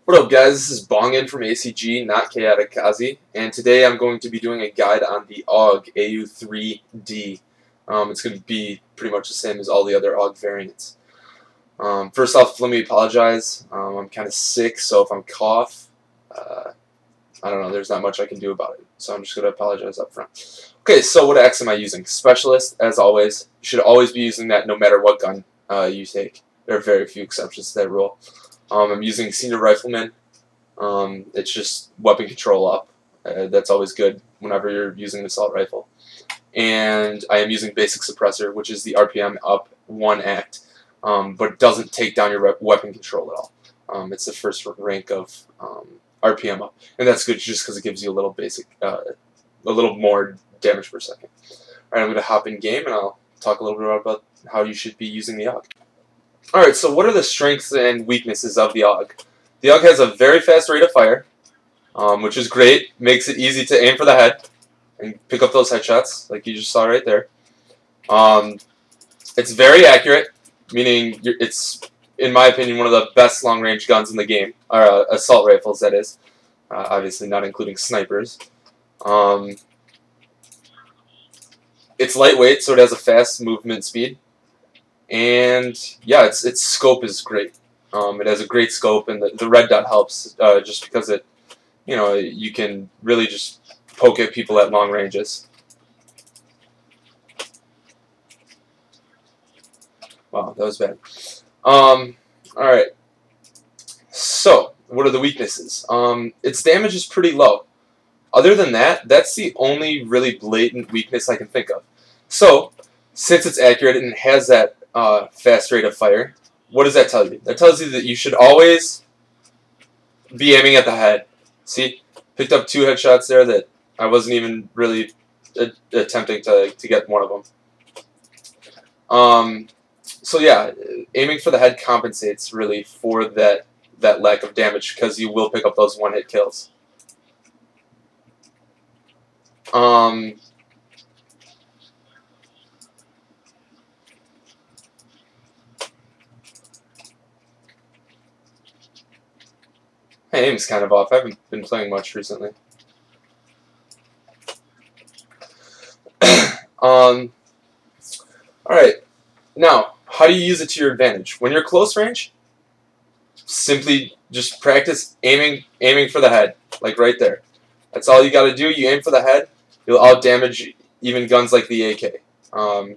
What up, guys? This is Bongin from ACG, not Chaotic Kazi, and today I'm going to be doing a guide on the Aug A3D. It's going to be pretty much the same as all the other Aug variants. First off, let me apologize. I'm kind of sick, so if I'm cough, I don't know, there's not much I can do about it, so I'm just going to apologize up front. Okay, so what axe am I using? Specialist, as always. You should always be using that no matter what gun you take. There are very few exceptions to that rule. I'm using Senior Rifleman. It's just weapon control up. That's always good whenever you're using an assault rifle. And I am using Basic Suppressor, which is the RPM up 1 act, but doesn't take down your weapon control at all. It's the first rank of RPM up, and that's good just because it gives you a little basic, a little more damage per second. All right, I'm going to hop in game, and I'll talk a little bit about how you should be using the Aug. Alright, so what are the strengths and weaknesses of the Aug? The Aug has a very fast rate of fire, which is great. Makes it easy to aim for the head and pick up those headshots, like you just saw right there. It's very accurate, meaning it's, in my opinion, one of the best long-range guns in the game, or assault rifles, that is. Obviously not including snipers. It's lightweight, so it has a fast movement speed. And yeah, its scope is great. It has a great scope, and the red dot helps just because it, you can really just poke at people at long ranges. Wow, that was bad. All right. So, what are the weaknesses? Its damage is pretty low. Other than that, that's the only really blatant weakness I can think of. So, since it's accurate and it has that fast rate of fire, what does that tell you? That tells you that you should always be aiming at the head. See? Picked up 2 headshots there that I wasn't even really attempting to get one of them. So yeah, aiming for the head compensates really for that lack of damage, because you will pick up those one-hit kills. My aim's kind of off. I haven't been playing much recently. Alright, now, how do you use it to your advantage? When you're close range, simply just practice aiming for the head, like right there. That's all you gotta do. You aim for the head, you'll out-damage even guns like the AK,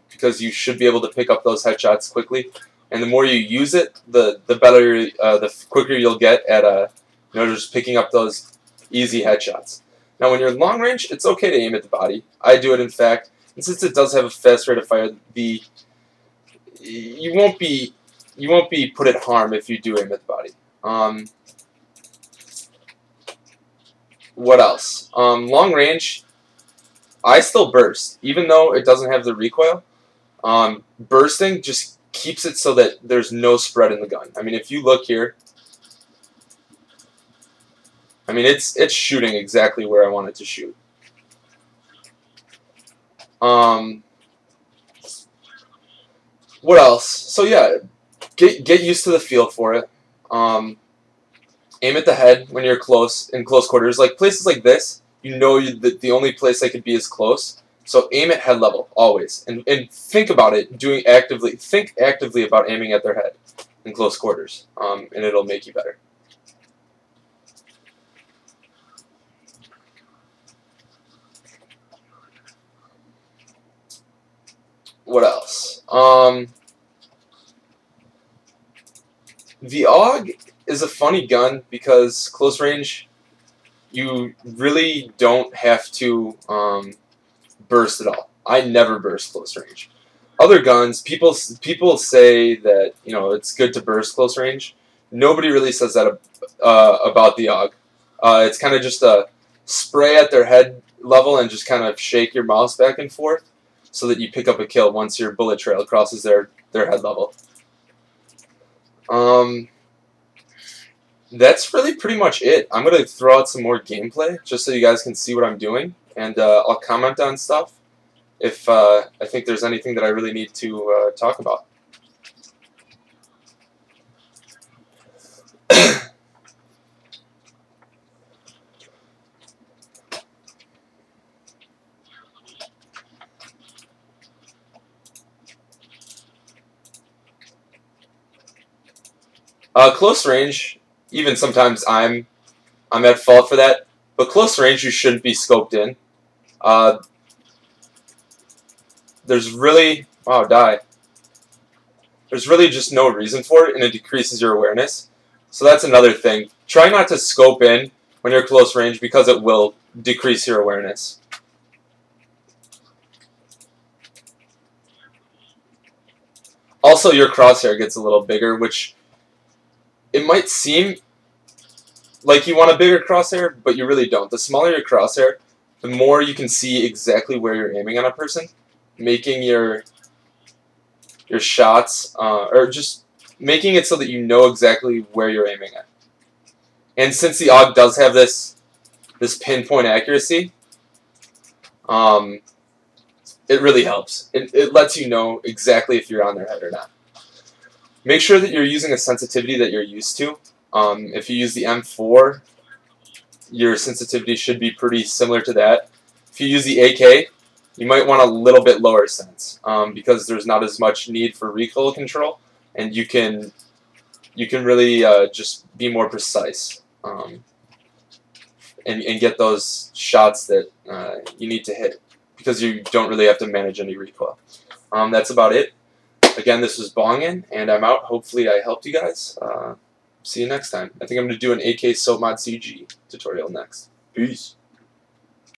because you should be able to pick up those headshots quickly, and the more you use it, the better, the quicker you'll get at just picking up those easy headshots. Now, when you're long range, it's okay to aim at the body. I do it, in fact, and since it does have a fast rate of fire, you won't be put at harm if you do aim at the body. What else? Long range, I still burst, even though it doesn't have the recoil. Bursting just keeps it so that there's no spread in the gun. I mean, if you look here, I mean, it's shooting exactly where I want it to shoot. What else? So yeah, get used to the feel for it. Aim at the head when you're in close quarters. Like places like this, that the only place I could be is close. So aim at head level always, and think about it. Think actively about aiming at their head in close quarters, and it'll make you better. What else? The Aug is a funny gun because close range, you really don't have to burst at all. I never burst close range. Other guns, people say that it's good to burst close range. Nobody really says that about the Aug. It's kind of just a spray at their head level and just kind of shake your mouse back and forth, so that you pick up a kill once your bullet trail crosses their head level. That's really pretty much it. I'm going to throw out some more gameplay, just so you guys can see what I'm doing, and I'll comment on stuff if I think there's anything that I really need to talk about. Close range, even sometimes I'm at fault for that, but close range you shouldn't be scoped in. There's really There's really just no reason for it, and it decreases your awareness. So that's another thing. Try not to scope in when you're close range because it will decrease your awareness. Also, your crosshair gets a little bigger, which it might seem like you want a bigger crosshair, but you really don't. The smaller your crosshair, the more you can see exactly where you're aiming on a person, making your shots, or just making it so that you know exactly where you're aiming at. And since the AUG does have this pinpoint accuracy, it really helps. It lets you know exactly if you're on their head or not. Make sure that you're using a sensitivity that you're used to. If you use the M4, your sensitivity should be pretty similar to that. If you use the AK, you might want a little bit lower sense because there's not as much need for recoil control, and you can really just be more precise and get those shots that you need to hit because you don't really have to manage any recoil. That's about it. Again, this was Bongin, and I'm out. Hopefully I helped you guys. See you next time. I think I'm going to do an AK Soap Mod CG tutorial next. Peace.